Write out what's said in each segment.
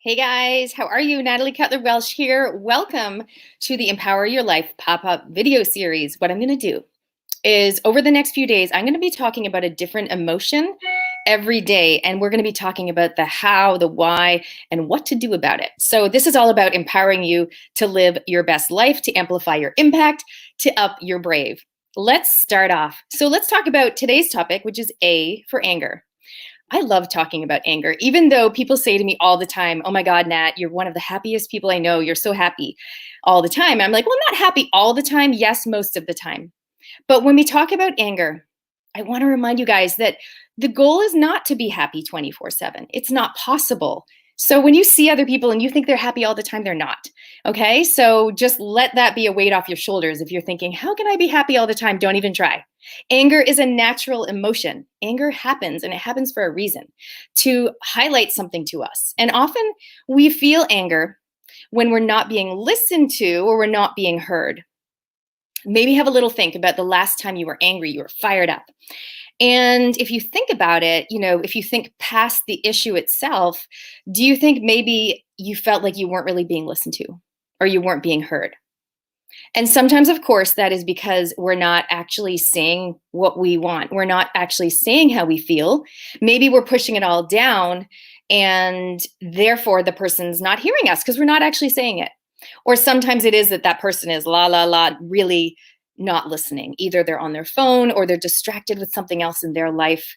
Hey guys, how are you? Natalie Cutler Welsh here. Welcome to the Empower Your Life pop-up video series. What I'm going to do is over the next few days, I'm going to be talking about a different emotion every day. And we're going to be talking about the how, the why, and what to do about it. So this is all about empowering you to live your best life, to amplify your impact, to up your brave. Let's start off. So let's talk about today's topic, which is A for anger. I love talking about anger, even though people say to me all the time, "Oh my God, Nat, you're one of the happiest people I know. You're so happy all the time." I'm like, well, I'm not happy all the time. Yes, most of the time. But when we talk about anger, I want to remind you guys that the goal is not to be happy 24/7. It's not possible. So when you see other people and you think they're happy all the time, they're not. Okay? So just let that be a weight off your shoulders. If you're thinking, how can I be happy all the time? Don't even try. Anger is a natural emotion. Anger happens, and it happens for a reason, to highlight something to us. And often we feel anger when we're not being listened to or we're not being heard. Maybe have a little think about the last time you were angry, you were fired up. And if you think about it, if you think past the issue itself, do you think maybe you felt like you weren't really being listened to or you weren't being heard? And sometimes, of course, that is because we're not actually saying what we want. We're not actually saying how we feel. Maybe we're pushing it all down, and therefore the person's not hearing us because we're not actually saying it. Or sometimes it is that that person is la, la, la, really not listening. Either they're on their phone or they're distracted with something else in their life,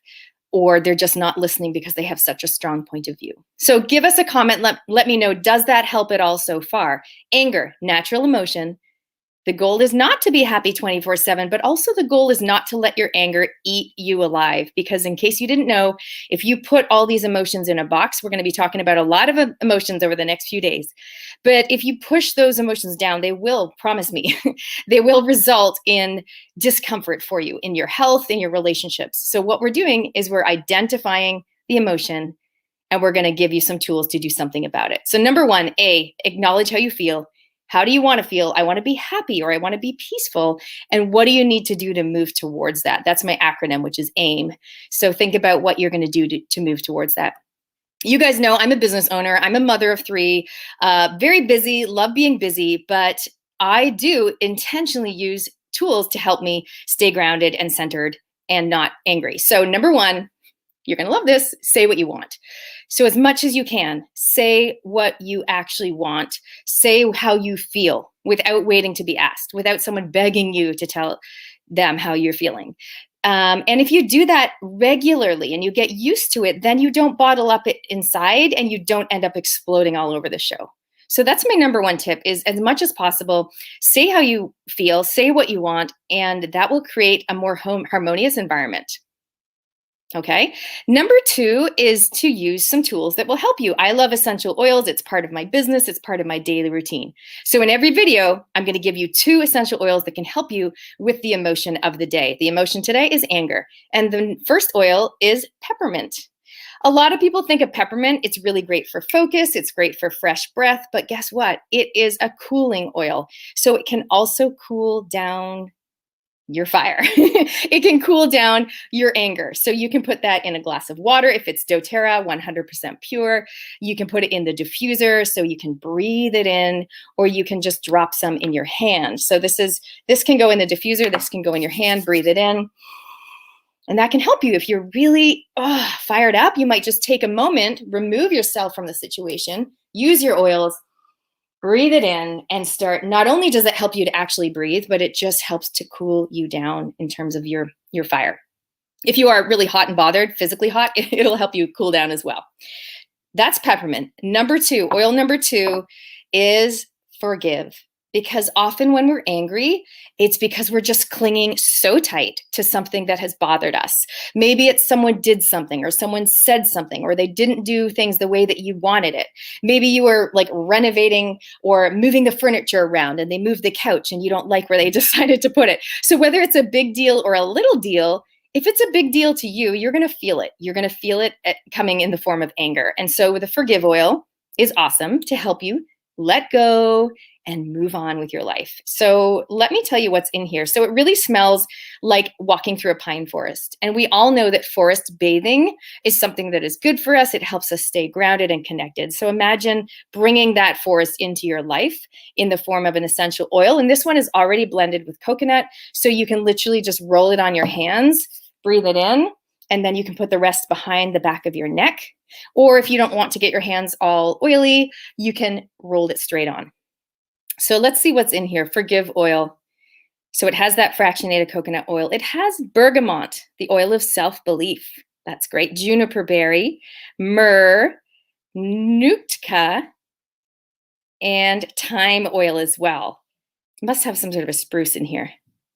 or they're just not listening because they have such a strong point of view. So give us a comment. Let me know, does that help at all so far? Anger, natural emotion. The goal is not to be happy 24/7, but also the goal is not to let your anger eat you alive. Because in case you didn't know, if you put all these emotions in a box, we're going to be talking about a lot of emotions over the next few days. But if you push those emotions down, they will, promise me, they will result in discomfort for you in your health, in your relationships. So what we're doing is we're identifying the emotion and we're going to give you some tools to do something about it. So number one, A, acknowledge how you feel. How do you want to feel? I want to be happy or I want to be peaceful. And what do you need to do to move towards that? That's my acronym, which is AIM. So think about what you're going to do to move towards that. You guys know I'm a business owner. I'm a mother of three, very busy, love being busy, but I do intentionally use tools to help me stay grounded and centered and not angry. So number one, you're going to love this, say what you want. So as much as you can, say what you actually want. Say how you feel without waiting to be asked, without someone begging you to tell them how you're feeling. And if you do that regularly and you get used to it, then you don't bottle up it inside and you don't end up exploding all over the show. So that's my number one tip is as much as possible, say how you feel, say what you want, and that will create a more harmonious environment. Okay. Number two is to use some tools that will help you. I love essential oils. It's part of my business. It's part of my daily routine. So in every video, I'm going to give you 2 essential oils that can help you with the emotion of the day. The emotion today is anger. And the first oil is peppermint. A lot of people think of peppermint. It's really great for focus. It's great for fresh breath. But guess what? It is a cooling oil. So it can also cool down your fire. It can cool down your anger. So you can put that in a glass of water if it's doTERRA, 100% pure. You can put it in the diffuser so you can breathe it in, or you can just drop some in your hand. So this can go in the diffuser, this can go in your hand, breathe it in. And that can help you if you're really fired up. You might just take a moment, remove yourself from the situation, use your oils, breathe it in, and start. Not only does it help you to actually breathe, but it just helps to cool you down in terms of your fire. If you are really hot and bothered, physically hot, it'll help you cool down as well. That's peppermint. Number 2, oil number 2 is forgive. Because often when we're angry, it's because we're just clinging so tight to something that has bothered us. Maybe it's someone did something or someone said something or they didn't do things the way that you wanted it. Maybe you were like renovating or moving the furniture around and they moved the couch and you don't like where they decided to put it. So whether it's a big deal or a little deal, if it's a big deal to you, you're going to feel it. You're going to feel it coming in the form of anger. And so the forgive oil is awesome to help you let go, and move on with your life. So let me tell you what's in here. So it really smells like walking through a pine forest. And we all know that forest bathing is something that is good for us. It helps us stay grounded and connected. So imagine bringing that forest into your life in the form of an essential oil. And this one is already blended with coconut. So you can literally just roll it on your hands, breathe it in, and then you can put the rest behind the back of your neck. Or if you don't want to get your hands all oily, you can roll it straight on. So let's see what's in here. Forgive oil. So it has that fractionated coconut oil. It has bergamot, the oil of self-belief. That's great. Juniper berry, myrrh, nootka, and thyme oil as well. Must have some sort of a spruce in here.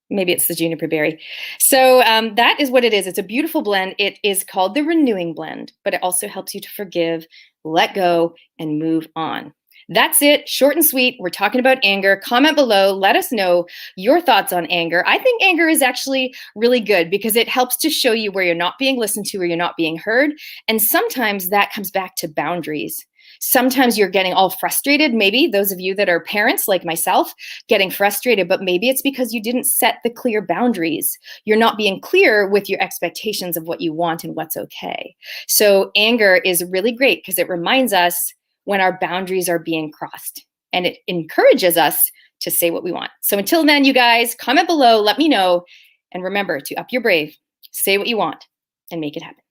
Maybe it's the juniper berry. So that is what it is. It's a beautiful blend. It is called the Renewing Blend, but it also helps you to forgive, let go, and move on. That's it. Short and sweet. We're talking about anger. Comment below. Let us know your thoughts on anger. I think anger is actually really good because it helps to show you where you're not being listened to or you're not being heard. And sometimes that comes back to boundaries. Sometimes you're getting all frustrated. Maybe those of you that are parents like myself getting frustrated, but maybe it's because you didn't set the clear boundaries. You're not being clear with your expectations of what you want and what's okay. So anger is really great because it reminds us when our boundaries are being crossed, and it encourages us to say what we want. So until then, you guys, comment below, let me know, and remember to up your brave, say what you want, and make it happen.